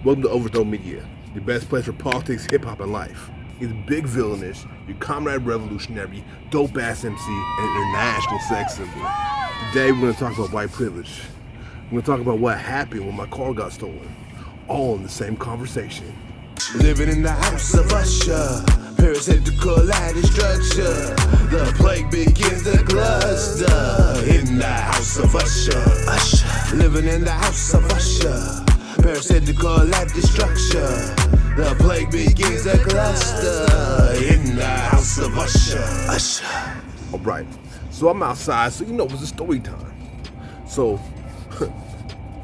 Welcome to Overthrow Media, the best place for politics, hip-hop, and life. It's Big Villainous, your comrade revolutionary, dope-ass MC, and international sex symbol. Today we're going to talk about white privilege. We're going to talk about what happened when my car got stolen. All in the same conversation. Living in the house of usher, parasitical lighting structure. The plague begins to cluster. In the house of usher, living in the house of usher, parasitical lighting structure. The plague begins to cluster. In the house of usher. All right, so I'm outside, so you know it was a story time. So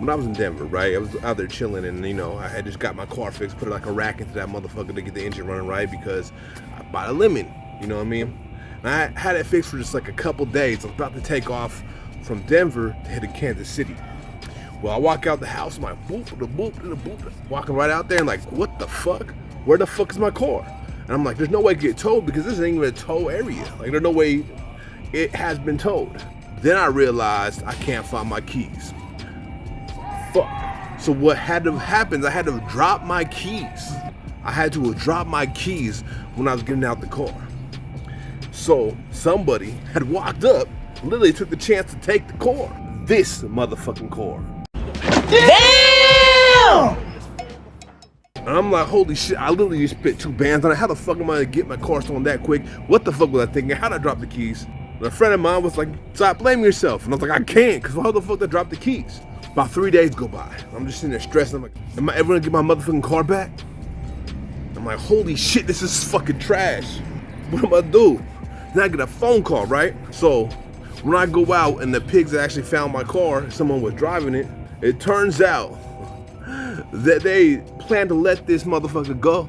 when I was in Denver, right, I was out there chilling, and I had just got my car fixed, put like a rack into that motherfucker to get the engine running right because I bought a lemon, you know what I mean? And I had it fixed for just like a couple days. I was about to take off from Denver to head to Kansas City. Well, I walk out the house, I'm like, boop, da boop, da boop, walking right out there and like, what the fuck? Where the fuck is my car? And I'm like, there's no way to get towed because this ain't even a tow area. Like, there's no way it has been towed. Then I realized I can't find my keys. Fuck. So what had to happen is I had to drop my keys. I had to drop my keys when I was getting out the car. So somebody had walked up, literally took the chance to take the car. This motherfucking car. Damn! And I'm like, holy shit, I literally just spit 2 bands on it. How the fuck am I gonna get my car stolen that quick? What the fuck was I thinking? How'd I drop the keys? And a friend of mine was like, stop blaming yourself. And I was like, I can't, because how the fuck did I drop the keys? About 3 days go by. I'm just sitting there stressing. I'm like, am I ever gonna get my motherfucking car back? I'm like, holy shit, this is fucking trash. What am I do? Then I get a phone call, right? So when I go out and the pigs actually found my car, someone was driving it, it turns out that they plan to let this motherfucker go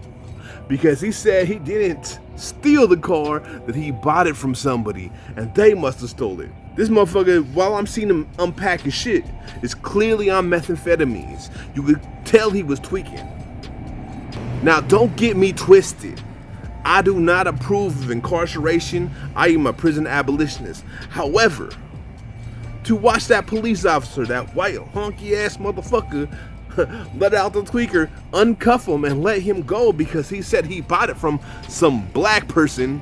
because he said he didn't steal the car, that he bought it from somebody and they must have stole it. This motherfucker, while I'm seeing him unpack his shit, is clearly on methamphetamines. You could tell he was tweaking. Now, don't get me twisted. I do not approve of incarceration. I am a prison abolitionist. However, to watch that police officer, that white honky ass motherfucker, let out the tweaker, uncuff him and let him go because he said he bought it from some black person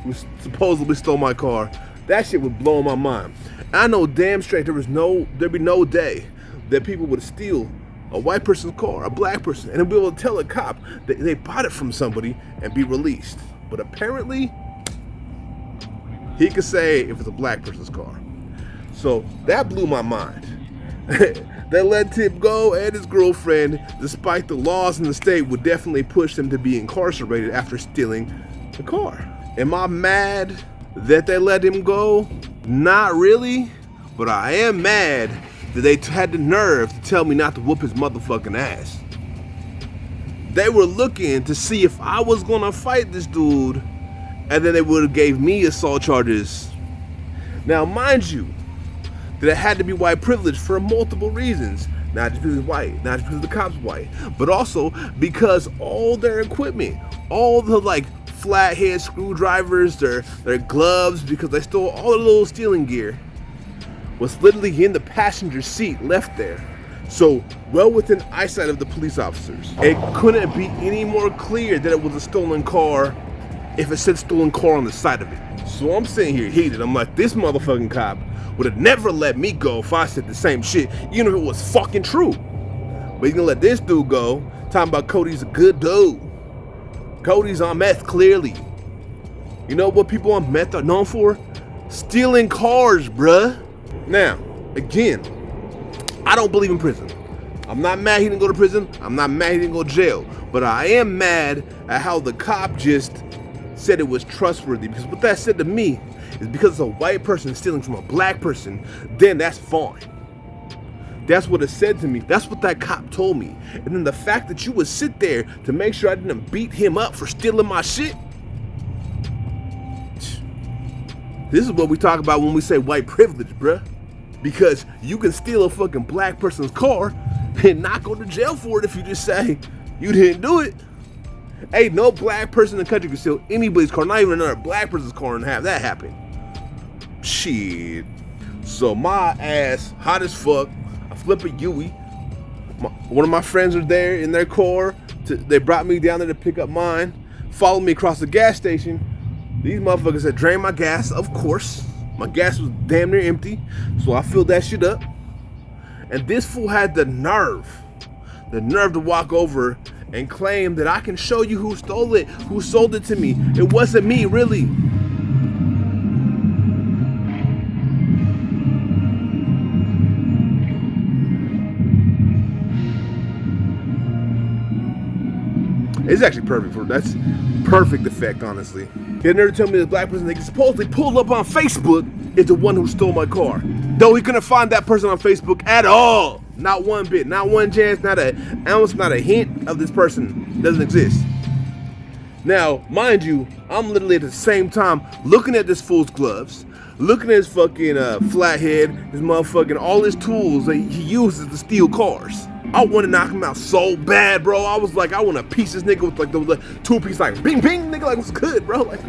who supposedly stole my car. That shit would blow my mind. I know damn straight there'd be no day that people would steal a white person's car, a black person, and be able to tell a cop that they bought it from somebody and be released. But apparently, he could say if it's a black person's car. So that blew my mind. They let Tip go and his girlfriend, despite the laws in the state would definitely push them to be incarcerated after stealing the car. Am I mad that they let him go? Not really, but I am mad that they had the nerve to tell me not to whoop his motherfucking ass. They were looking to see if I was gonna fight this dude, and then they would have gave me assault charges. Now, mind you, that it had to be white privilege for multiple reasons. Not just because he's white, not just because the cop's white, but also because all their equipment, all the like flathead screwdrivers, their gloves, because they stole all the little stealing gear, was literally in the passenger seat left there. So well within eyesight of the police officers. It couldn't be any more clear that it was a stolen car if it said stolen car on the side of it. So I'm sitting here heated. I'm like, this motherfucking cop would have never let me go if I said the same shit, even if it was fucking true. But he's gonna let this dude go, talking about Cody's a good dude. Cody's on meth, clearly. You know what people on meth are known for? Stealing cars, bruh. Now, again, I don't believe in prison. I'm not mad he didn't go to prison. I'm not mad he didn't go to jail. But I am mad at how the cop just said it was trustworthy. Because what that said to me is because it's a white person stealing from a black person, then that's fine. That's what it said to me. That's what that cop told me. And then the fact that you would sit there to make sure I didn't beat him up for stealing my shit. This is what we talk about when we say white privilege, bruh. Because you can steal a fucking black person's car and not go to jail for it if you just say you didn't do it. Ain't no black person in the country can steal anybody's car, not even another black person's car, and have that happen. Shit. So my ass, hot as fuck, I flip a Yui, One of my friends are there in their car. They brought me down there to pick up mine. Followed me across the gas station. These motherfuckers had drained my gas, of course. My gas was damn near empty, so I filled that shit up. And this fool had the nerve to walk over and claim that I can show you who stole it, who sold it to me. It wasn't me, really. It's actually perfect that's perfect effect, honestly. They never tell me this black person they can supposedly pull up on Facebook is the one who stole my car. Though we couldn't find that person on Facebook at all. Not one bit, not one chance, not an ounce, not a hint of this person doesn't exist. Now, mind you, I'm literally at the same time looking at this fool's gloves, looking at his fucking flathead, his motherfucking, all his tools that he uses to steal cars. I want to knock him out so bad, bro. I was like, I want to piece this nigga with like the two-piece, like, bing, bing, nigga, like, what's good, bro? Like,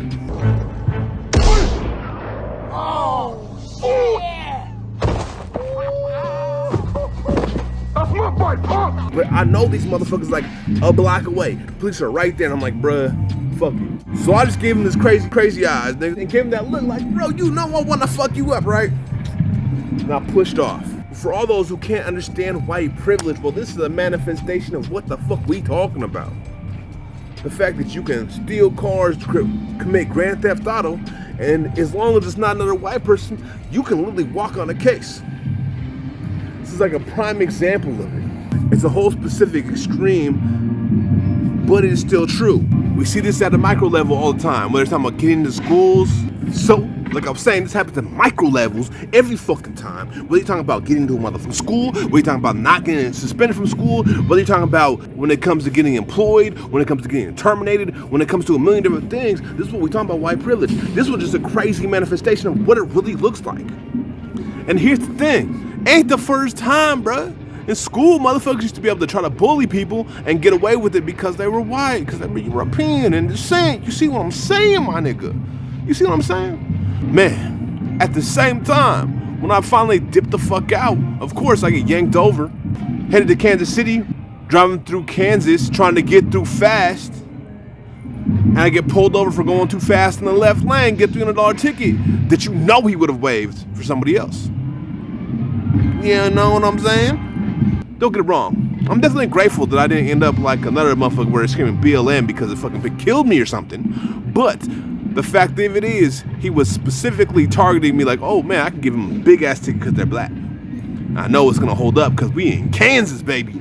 oh, shit! That's my boy, punk! But I know these motherfuckers like a block away. Police are right there, and I'm like, bruh, fuck you. So I just gave him this crazy, crazy eyes, nigga, and gave him that look like, bro, you know I want to fuck you up, right? And I pushed off. For all those who can't understand white privilege, well, this is a manifestation of what the fuck we talking about. The fact that you can steal cars, commit grand theft auto, and as long as it's not another white person, you can literally walk on a case. This is like a prime example of it. It's a whole specific extreme, but it is still true. We see this at a micro level all the time, whether it's talking about getting into schools. So, like I'm saying, this happens at micro levels every fucking time. Whether you're talking about getting into a motherfucking school, whether you're talking about not getting suspended from school, whether you're talking about when it comes to getting employed, when it comes to getting terminated, when it comes to a million different things, this is what we're talking about, white privilege. This was just a crazy manifestation of what it really looks like. And here's the thing, ain't the first time, bruh. In school, motherfuckers used to be able to try to bully people and get away with it because they were white, because they were European and descent. You see what I'm saying, my nigga? You see what I'm saying? Man, at the same time, when I finally dipped the fuck out, of course I get yanked over, headed to Kansas City, driving through Kansas, trying to get through fast, and I get pulled over for going too fast in the left lane, get $300 ticket that you know he would have waived for somebody else. You know what I'm saying? Don't get it wrong. I'm definitely grateful that I didn't end up like another motherfucker where it's screaming BLM because it fucking killed me or something. But the fact of it is, he was specifically targeting me like, oh man, I can give him a big ass ticket because they're black. I know it's gonna hold up because we in Kansas, baby.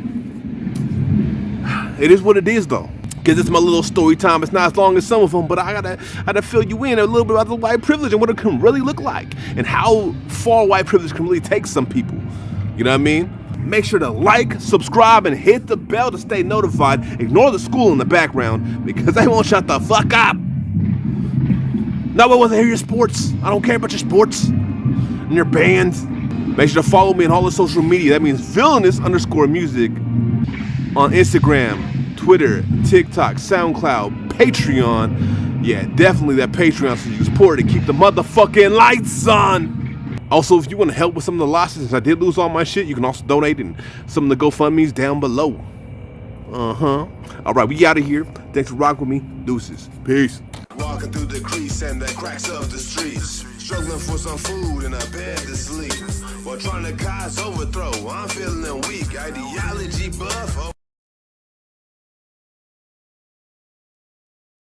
It is what it is though. Because it's my little story time. It's not as long as some of them, but I gotta fill you in a little bit about the white privilege and what it can really look like and how far white privilege can really take some people. You know what I mean? Make sure to like, subscribe, and hit the bell to stay notified. Ignore the school in the background because they won't shut the fuck up. No one wants to hear your sports. I don't care about your sports and your bands. Make sure to follow me on all the social media. That means villainous_music on Instagram, Twitter, TikTok, SoundCloud, Patreon. Yeah, definitely that Patreon so you can support it and keep the motherfucking lights on. Also, if you want to help with some of the losses, since I did lose all my shit, you can also donate in some of the GoFundMe's down below. All right, we out of here. Thanks for rocking with me. Deuces. Peace. Walking through the crease and the cracks of the streets, struggling for some food and a bed to sleep, while trying to cause overthrow. I'm feeling weak, ideology buff.